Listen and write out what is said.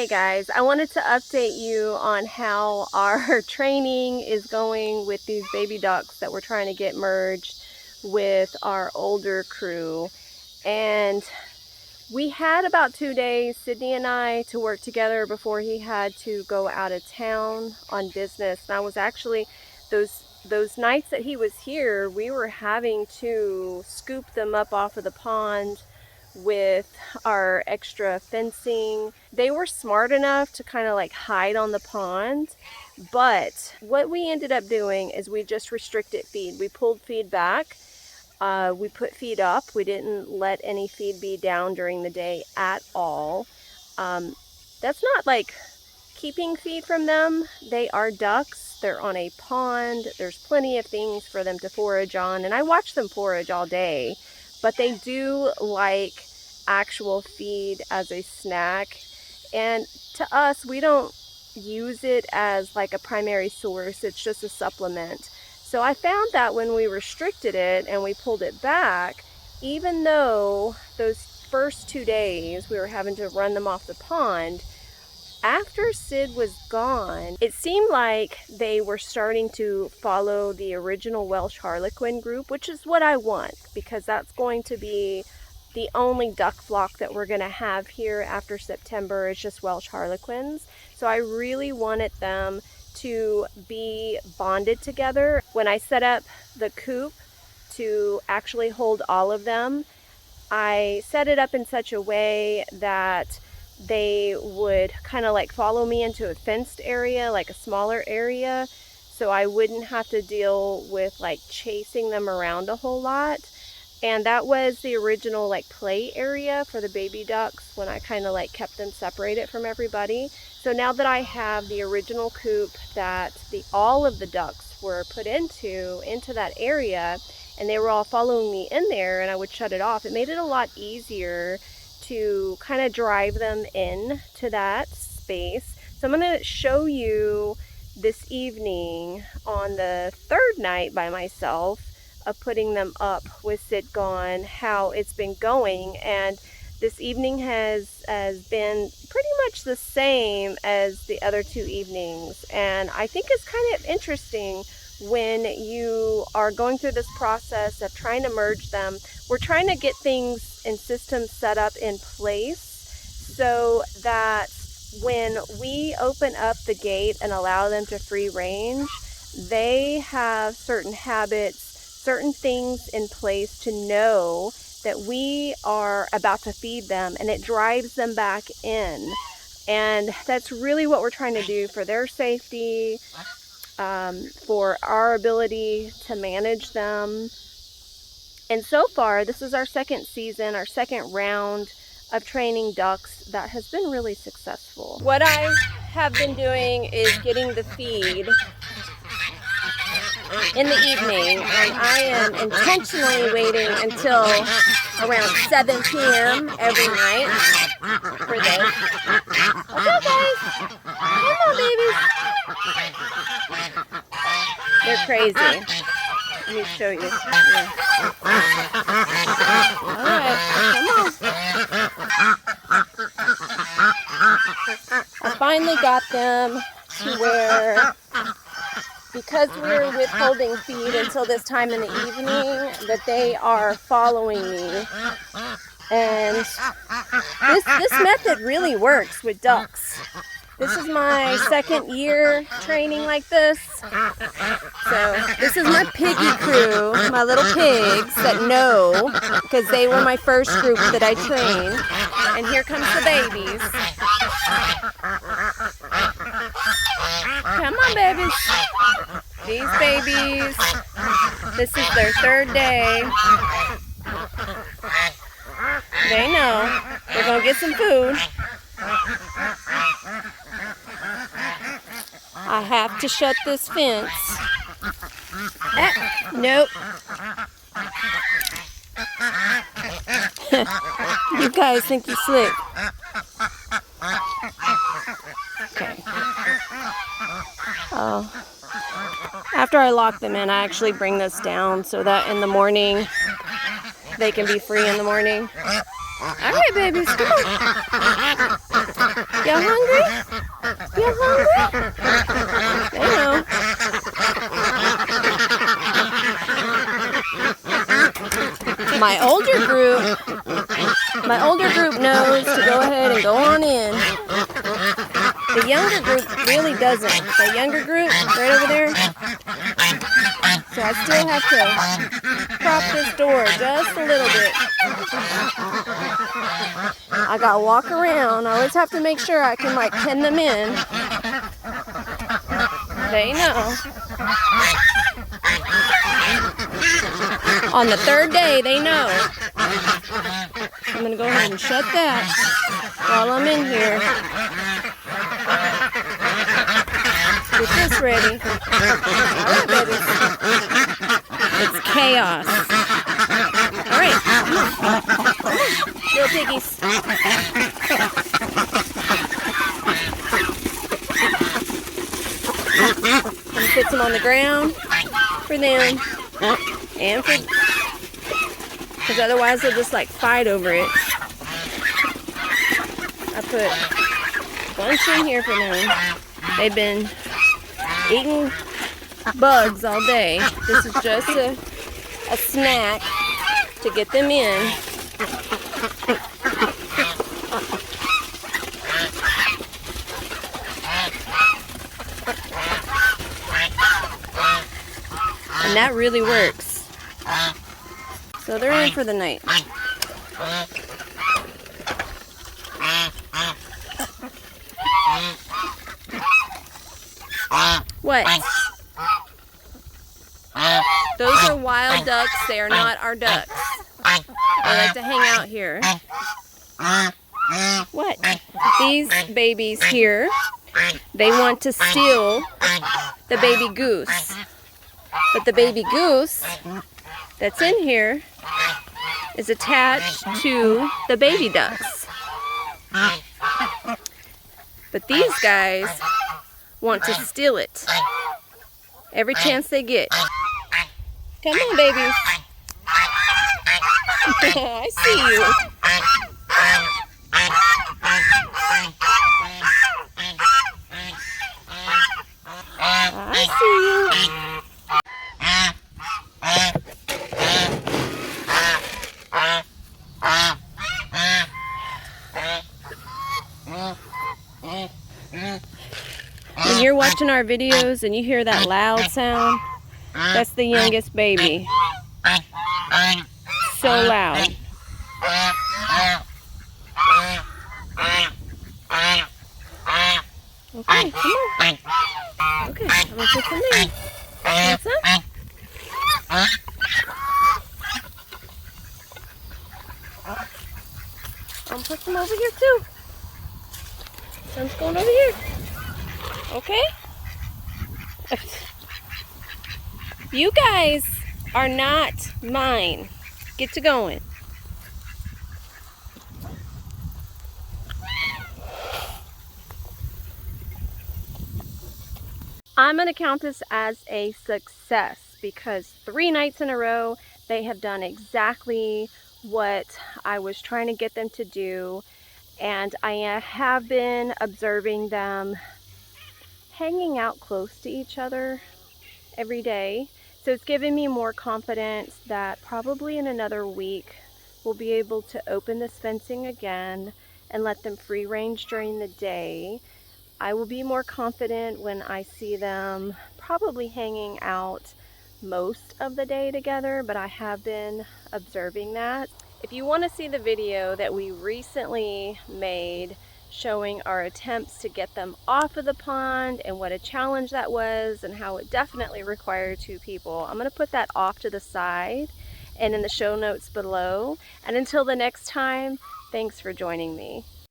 Hey guys, I wanted to update you on how our training is going with these baby ducks that we're trying to get merged with our older crew. And we had about 2 days, Sydney and I, to work together before he had to go out of town on business. And I was actually, those nights that he was here, we were having to scoop them up off of the pond with our extra fencing. They were smart enough to kind of like hide on the pond, but what we ended up doing is we just restricted feed. We pulled feed back. We put feed up. We didn't let any feed be down during the day at all. That's not like keeping feed from them. They are ducks. They're on a pond. There's plenty of things for them to forage on, and I watch them forage all day. But they do like actual feed as a snack. And to us, we don't use it as like a primary source. It's just a supplement. So I found that when we restricted it and we pulled it back, even though those first 2 days we were having to run them off the pond, after Sid was gone, it seemed like they were starting to follow the original Welsh Harlequin group, which is what I want, because that's going to be the only duck flock that we're going to have here after September. Is just Welsh Harlequins. So I really wanted them to be bonded together. When I set up the coop to actually hold all of them, I set it up in such a way that they would kind of like follow me into a fenced area, like a smaller area, so I wouldn't have to deal with like chasing them around a whole lot. And that was the original like play area for the baby ducks when I kind of like kept them separated from everybody. So now that I have the original coop that all of the ducks were put into that area, and they were all following me in there, and I would shut it off, it made it a lot easier to kind of drive them in to that space. So I'm going to show you this evening on the third night by myself of putting them up with Sid gone, how it's been going. And this evening has been pretty much the same as the other 2 evenings. And I think it's kind of interesting when you are going through this process of trying to merge them. We're trying to get things and systems set up in place so that when we open up the gate and allow them to free range, they have certain habits, certain things in place to know that we are about to feed them, and it drives them back in. And that's really what we're trying to do for their safety, for our ability to manage them. And so far, this is our second season, our second round of training ducks that has been really successful. What I have been doing is getting the feed in the evening, and I am intentionally waiting until around 7 p.m. every night for this. What's up, guys? Come on, babies. They're crazy. Let me show you. Yeah. Alright, come on. I finally got them to where, because we're withholding feed until this time in the evening, that they are following me. And this method really works with ducks. This is my second year training like this. So this is my piggy crew, my little pigs that know, because they were my first group that I trained. And here comes the babies. Come on, babies. These babies, this is their third day. They know they're gonna get some food. I have to shut this fence. Nope. You guys think you're slick. Okay. Oh. After I lock them in, I actually bring this down so that in the morning they can be free in the morning. All right, babies, come on. You hungry? You hungry? They know. My older group knows to go ahead and go on in. The younger group really doesn't. The younger group, right over there. So I still have to prop this door just a little bit. I gotta walk around. I always have to make sure I can like pin them in. They know. On the third day, they know. I'm gonna go ahead and shut that while I'm in here. Get this ready. Alright, babies. It's chaos. Alright. Little piggies. I'm gonna put some on the ground for them. And for, because otherwise they'll just like fight over it. I put a bunch in here for them. They've been eating bugs all day. This is just a snack to get them in. And that really works. So they're in for the night. What? Those are wild ducks. They are not our ducks. They like to hang out here. What? These babies here, they want to steal the baby goose. But the baby goose that's in here is attached to the baby ducks. But these guys want to steal it every chance they get. Come on, babies. I see you. I see you. When you're watching our videos and you hear that loud sound, that's the youngest baby. So loud. Okay, come on. Okay, I'm gonna put some there. Want some? I'm gonna put some over here too. Some's going over here. Okay? You guys are not mine. Get to going. I'm going to count this as a success because 3 nights in a row they have done exactly what I was trying to get them to do, and I have been observing them hanging out close to each other every day. So it's given me more confidence that probably in another week we'll be able to open this fencing again and let them free range during the day. I will be more confident when I see them probably hanging out most of the day together, but I have been observing that. If you want to see the video that we recently made showing our attempts to get them off of the pond and what a challenge that was and how it definitely required 2 people, I'm going to put that off to the side and in the show notes below. And until the next time, thanks for joining me.